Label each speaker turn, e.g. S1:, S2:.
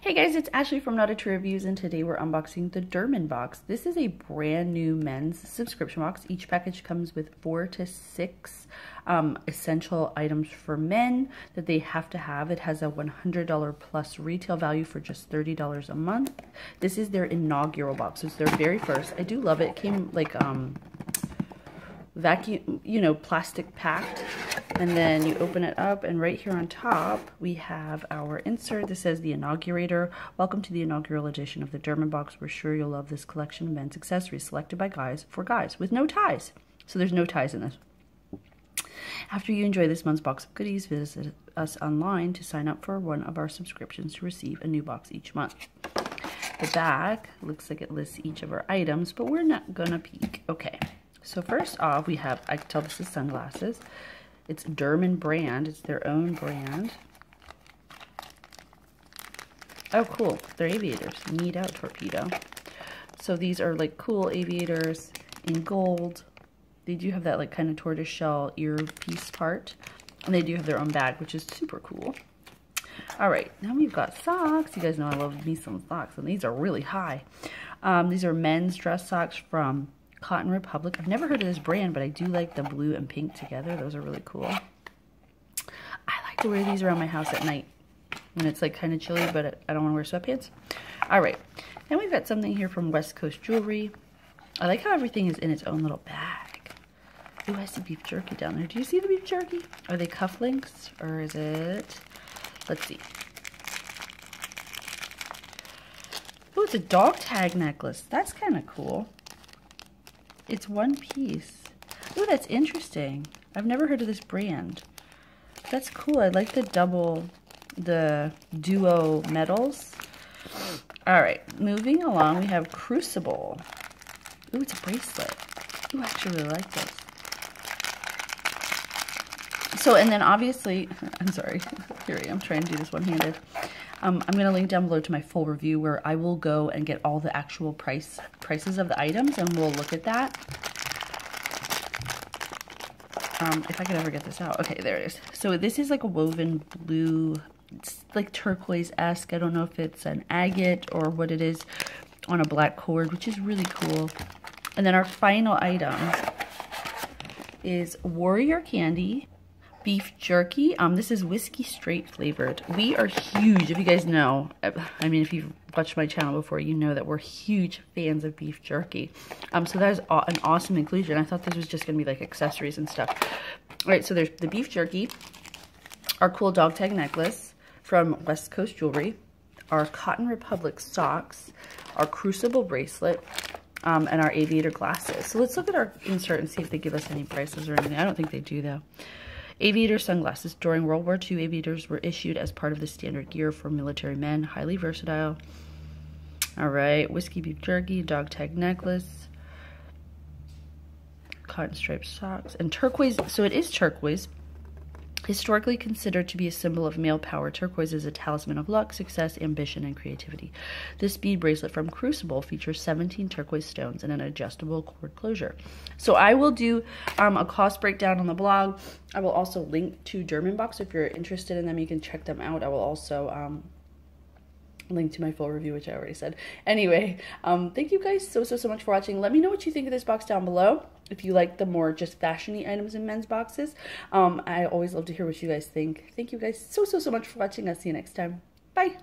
S1: Hey guys, it's Ashley from Not a True Reviews, and today we're unboxing the Durmen Box. This is a brand new men's subscription box. Each package comes with 4 to 6 essential items for men that they have to have. It has a $100 plus retail value for just $30 a month. This is their inaugural box, so it's their very first. I do love it. It came like vacuum, plastic packed, and then you open it up, and right here on top we have our insert. This says the Inaugurator. Welcome to the inaugural edition of the Durmen Box. We're sure you'll love this collection of men's accessories selected by guys for guys with no ties. So there's no ties in this. After you enjoy this month's box of goodies, visit us online to sign up for one of our subscriptions to receive a new box each month. The back looks like it lists each of our items, but we're not gonna peek. Okay. So first off, we have, I can tell this is sunglasses. It's Durmen brand. It's their own brand. Oh, cool. They're aviators. Need out torpedo. So these are like cool aviators in gold. They do have that like kind of tortoiseshell earpiece part. And they do have their own bag, which is super cool. All right, now we've got socks. You guys know I love me some socks, and these are really high. These are men's dress socks from Cotton Republic. I've never heard of this brand, but I do like the blue and pink together. Those are really cool. I like to wear these around my house at night when it's like kind of chilly, but I don't want to wear sweatpants. All right, then we've got something here from West Coast Jewelry. I like how everything is in its own little bag. Ooh, I see beef jerky down there. Do you see the beef jerky? Are they cufflinks or is it? Let's see. Oh, it's a dog tag necklace. That's kind of cool. It's one piece. Oh, that's interesting. I've never heard of this brand. That's cool. I like the duo metals. All right, moving along, we have Crucible. Ooh, it's a bracelet. Ooh, I actually really like this. So, and then obviously, I'm sorry, here I am trying to do this one-handed. I'm going to link down below to my full review where I will go and get all the actual prices of the items, and we'll look at that. If I could ever get this out. Okay, there it is. So this is like a woven blue, it's like turquoise-esque. I don't know if it's an agate or what it is on a black cord, which is really cool. And then our final item is Warrior Candy beef jerky. This is whiskey straight flavored. We are huge, if you guys know, I mean, if you've watched my channel before, you know that we're huge fans of beef jerky. So that is an awesome inclusion. I thought this was just gonna be like accessories and stuff. All right, so there's the beef jerky, our cool dog tag necklace from West Coast Jewelry, our Cotton Republic socks, our Crucible bracelet, and our aviator glasses. So let's look at our insert and see if they give us any prices or anything. I don't think they do though. Aviator sunglasses. During World War II, aviators were issued as part of the standard gear for military men. Highly versatile. All right. Whiskey beef jerky, dog tag necklace, cotton striped socks, and turquoise. So it is turquoise. Historically considered to be a symbol of male power, turquoise is a talisman of luck, success, ambition, and creativity. This bead bracelet from Crucible features 17 turquoise stones and an adjustable cord closure. So I will do a cost breakdown on the blog. I will also link to Durmen Box. If you're interested in them, you can check them out. I will also link to my full review, which I already said. Anyway, thank you guys so much for watching. Let me know what you think of this box down below. If you like the more just fashiony items in men's boxes, I always love to hear what you guys think. Thank you guys so much for watching. I'll see you next time. Bye.